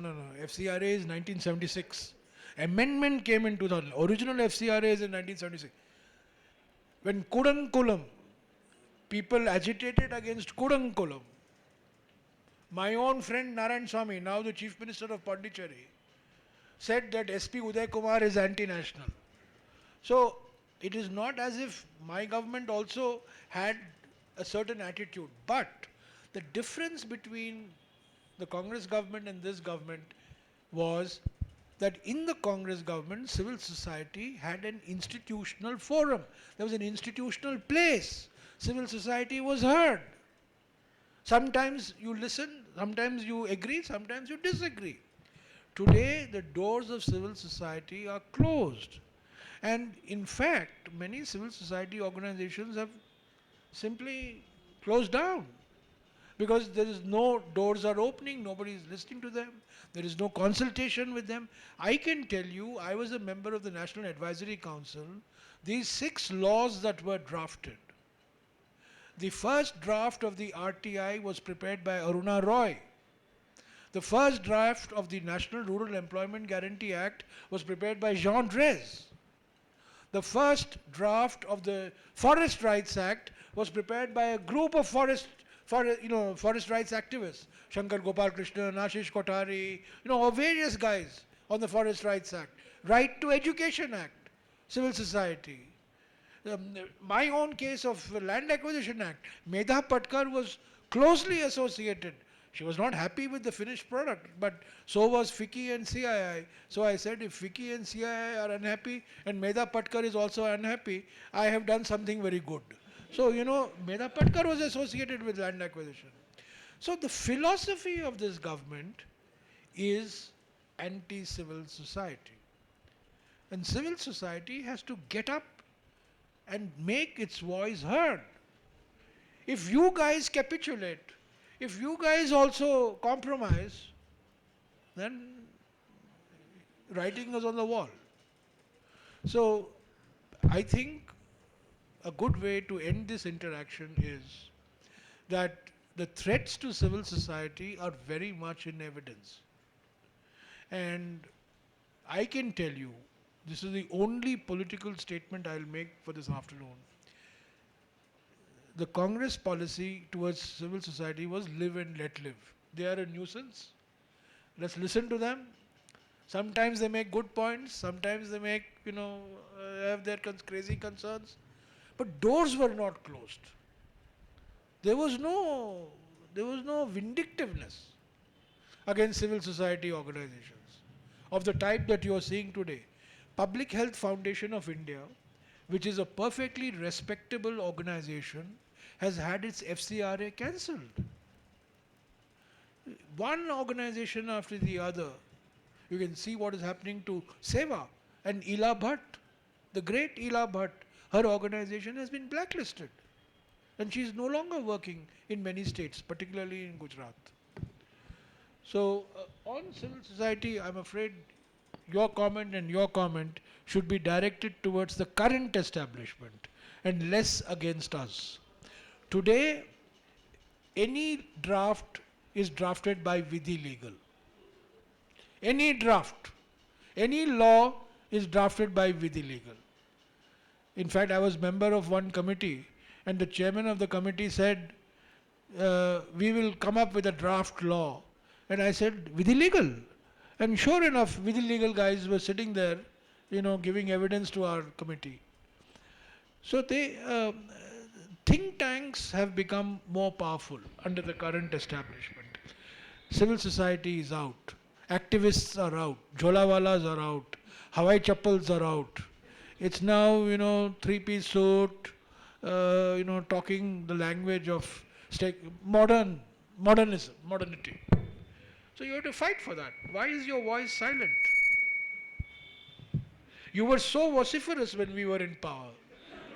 No. FCRA is 1976. Amendment came in 2000. Original FCRA is in 1976. When Kudankulam, people agitated against Kudankulam. My own friend Narayan Swamy, now the Chief Minister of Pondicherry, said that SP Uday Kumar is anti-national. So it is not as if my government also had a certain attitude. But the difference between the Congress government and this government was that in the Congress government, civil society had an institutional forum. There was an institutional place. Civil society was heard. Sometimes you listen, sometimes you agree, sometimes you disagree. Today, the doors of civil society are closed. And in fact, many civil society organizations have simply closed down because there is no doors are opening, nobody is listening to them, there is no consultation with them. I can tell you, I was a member of the National Advisory Council. These 6 laws that were drafted, the first draft of the RTI was prepared by Aruna Roy. The first draft of the National Rural Employment Guarantee Act was prepared by Jean Drèze. The first draft of the Forest Rights Act was prepared by a group of forest rights activists, Shankar Gopal Krishnan, Ashish Kothari, various guys on the Forest Rights Act, Right to Education Act, civil society. My own case of Land Acquisition Act, Medha Patkar was closely associated. She was not happy with the finished product, but so was FICCI and CII. So I said, if FICCI and CII are unhappy and Medha Patkar is also unhappy, I have done something very good. So, Medha Patkar was associated with land acquisition. So the philosophy of this government is anti-civil society. And civil society has to get up and make its voice heard. If you guys capitulate, if you guys also compromise, then writing is on the wall. So I think a good way to end this interaction is that the threats to civil society are very much in evidence. And I can tell you, this is the only political statement I'll make for this afternoon. The Congress policy towards civil society was live and let live. They are a nuisance. Let's listen to them. Sometimes they make good points. Sometimes they make, have their crazy concerns. But doors were not closed. There was no vindictiveness against civil society organizations of the type that you are seeing today. Public Health Foundation of India, which is a perfectly respectable organization, has had its FCRA cancelled. One organization after the other. You can see what is happening to Seva and Ila Bhatt, the great Ila Bhatt. Her organization has been blacklisted. And she is no longer working in many states, particularly in Gujarat. So, on civil society, I'm afraid your comment should be directed towards the current establishment and less against us. Today, any draft is drafted by Vidhi Legal. Any draft, any law is drafted by Vidhi Legal. In fact, I was member of one committee and the chairman of the committee said, we will come up with a draft law. And I said, Vidhi Legal? And sure enough, Vidhi Legal guys were sitting there, giving evidence to our committee. So think tanks have become more powerful under the current establishment. Civil society is out. Activists are out. Jholawalas are out. Hawai chappals are out. It's now, three-piece suit, talking the language of modernity. So you have to fight for that. Why is your voice silent? You were so vociferous when we were in power.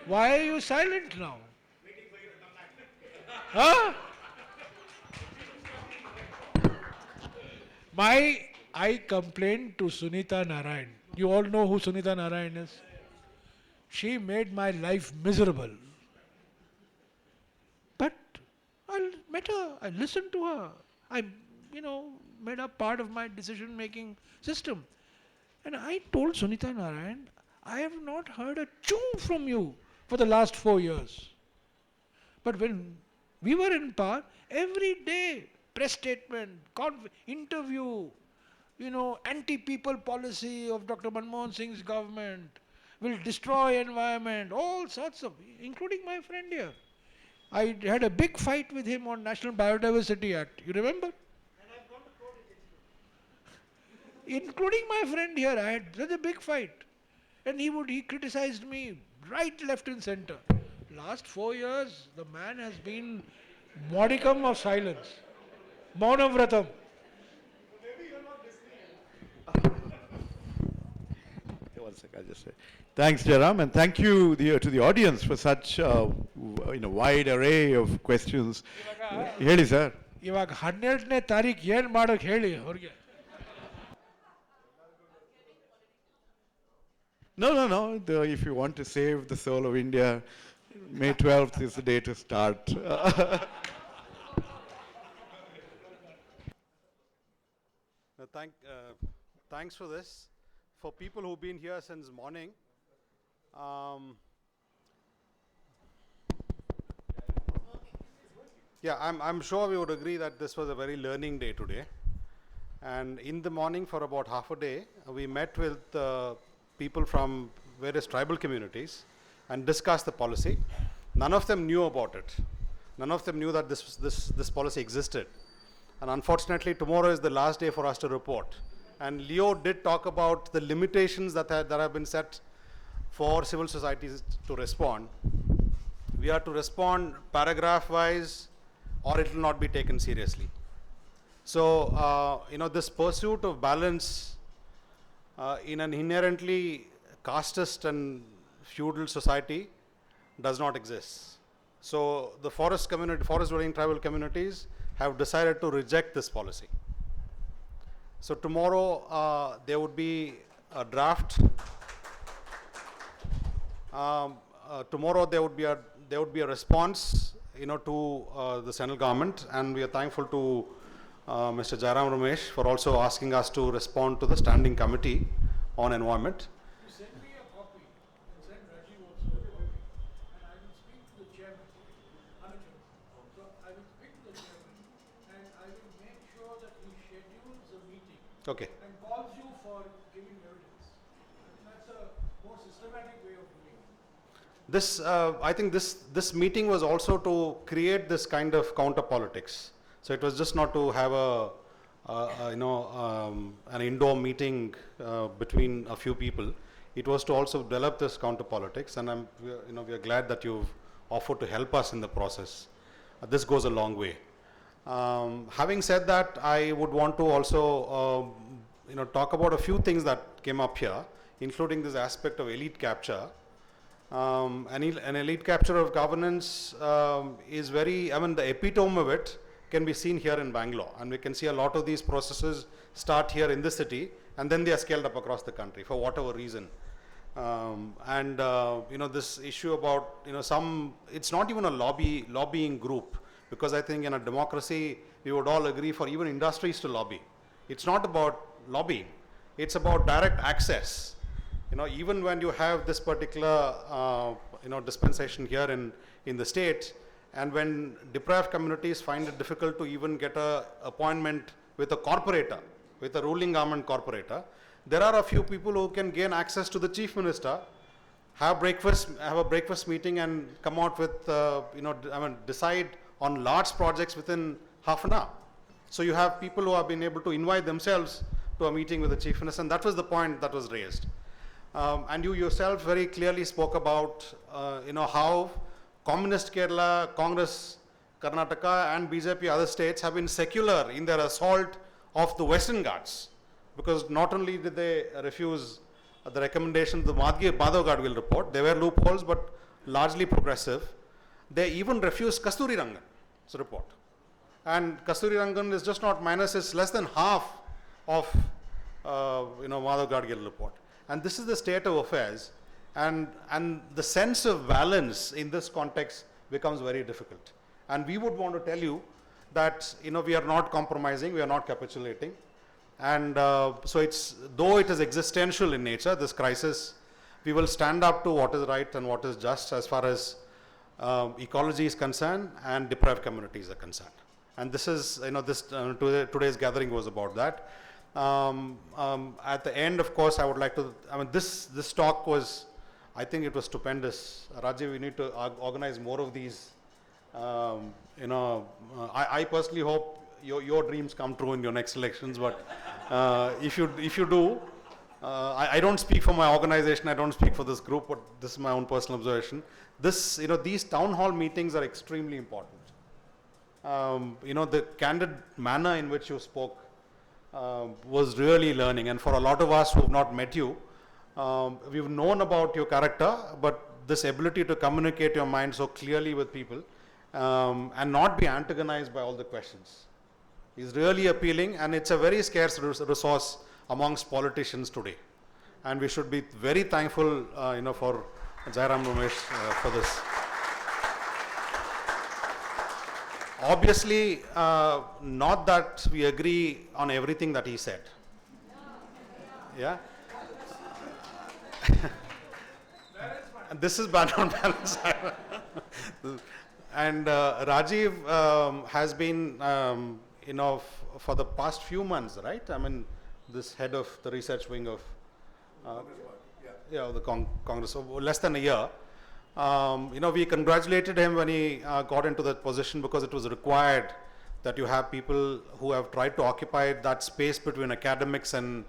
Why are you silent now? Waiting for you to come back. Huh? I complained to Sunita Narayan. You all know who Sunita Narayan is? She made my life miserable. But I met her, I listened to her. I made up part of my decision-making system. And I told Sunita Narayan, I have not heard a choo from you for the last 4 years. But when we were in power, every day, press statement, interview, anti-people policy of Dr. Manmohan Singh's government will destroy environment, all sorts of, including my friend here. I had a big fight with him on National Biodiversity Act. You remember? Including my friend here, I had such a big fight. And he criticized me right, left and center. Last 4 years, the man has been modicum of silence. Maunavratam. One second, I'll just say. Thanks, Jairam, and thank you to the audience for such wide array of questions. Heli, sir. ಇವಾಗ 12ನೇ ತಾರೀಕು ಏನು ಮಾಡೋಕೆ ಹೇಳಿ ಅವ್ರಿಗೆ. No. If you want to save the soul of India, May 12th is the day to start. Thanks for this. For people who've been here since morning, I'm sure we would agree that this was a very learning day today. And in the morning for about half a day, we met with people from various tribal communities and discussed the policy. None of them knew about it. None of them knew that this policy existed. And unfortunately, tomorrow is the last day for us to report. And Leo did talk about the limitations that have been set for civil societies to respond. We are to respond paragraph-wise, or it will not be taken seriously. So, this pursuit of balance in an inherently casteist and feudal society does not exist. So, the forest-dwelling tribal communities have decided to reject this policy. So tomorrow there would be a draft. Tomorrow there would be a response, to the central government, and we are thankful to Mr. Jairam Ramesh for also asking us to respond to the standing committee on environment. You send me a copy and send Rajiv also a copy, and I will speak to the chairman, Anujan. So I will speak to the chairman, and I will make sure that he schedules a meeting. Okay. And calls you for giving evidence. That's a more systematic way of doing it. This, I think this meeting was also to create this kind of counter politics. So it was just not to have an indoor meeting between a few people. It was to also develop this counter politics, and we are glad that you've offered to help us in the process. This goes a long way. Having said that, I would want to also talk about a few things that came up here, including this aspect of elite capture. An elite capture of governance is the epitome of it can be seen here in Bangalore, and we can see a lot of these processes start here in this city, and then they are scaled up across the country for whatever reason. This issue about it's not even a lobbying group, because I think in a democracy we would all agree for even industries to lobby. It's not about lobbying, it's about direct access. Even when you have this particular dispensation here in the state, and when deprived communities find it difficult to even get an appointment with a corporator, with a ruling government corporator, there are a few people who can gain access to the chief minister, have a breakfast meeting, and come out with decide on large projects within half an hour. So you have people who have been able to invite themselves to a meeting with the chief minister, and that was the point that was raised. And you yourself very clearly spoke about how Communist Kerala, Congress Karnataka, and BJP other states have been secular in their assault of the Western Ghats, because not only did they refuse the recommendation of the Madhav Gadgil report, there were loopholes but largely progressive. They even refused Kasturi Rangan's report, and Kasturi Rangan is just not minus, it's less than half of Madhav Gadgil report. And this is the state of affairs, and the sense of balance in this context becomes very difficult. And we would want to tell you that, you know, we are not compromising, we are not capitulating. And so it's, though it is existential in nature, this crisis, we will stand up to what is right and what is just as far as ecology is concerned and deprived communities are concerned. And this is, you know, this today's gathering was about that. At the end, of course, I would like to, I mean, this talk was, I think it was stupendous. Rajiv, we need to organize more of these. You know, I personally hope your dreams come true in your next elections, but if you do, I don't speak for my organization, I don't speak for this group, but this is my own personal observation. This, you know, these town hall meetings are extremely important. You know, the candid manner in which you spoke was really learning, and for a lot of us who have not met you, we've known about your character, but this ability to communicate your mind so clearly with people and not be antagonized by all the questions is really appealing, and it's a very scarce resource amongst politicians today. And we should be very thankful, you know, for Jairam Ramesh for this. Obviously, not that we agree on everything that he said. Yeah? This is bad on balance. And Rajiv has been, you know, for the past few months, right? I mean, this head of the research wing of the Congress, so less than a year. You know, we congratulated him when he got into that position, because it was required that you have people who have tried to occupy that space between academics and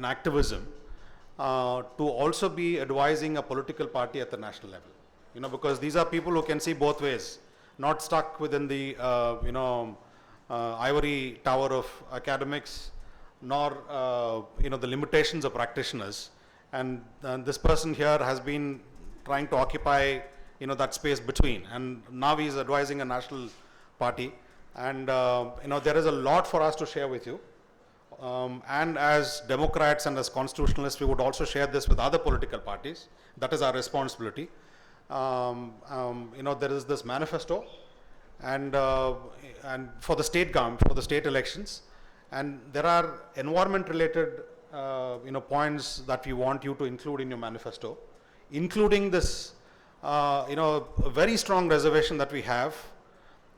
activism to also be advising a political party at the national level. You know, because these are people who can see both ways, not stuck within the you know, ivory tower of academics, nor you know, the limitations of practitioners. And this person here has been trying to occupy, you know, that space between, and now he's advising a national party. And you know, there is a lot for us to share with you. And as Democrats and as constitutionalists, we would also share this with other political parties. That is our responsibility. You know, there is this manifesto, and for the state government, for the state elections, and there are environment-related you know, points that we want you to include in your manifesto, including this you know, a very strong reservation that we have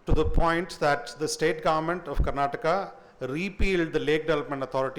to the point that the state government of Karnataka repealed the Lake Development Authority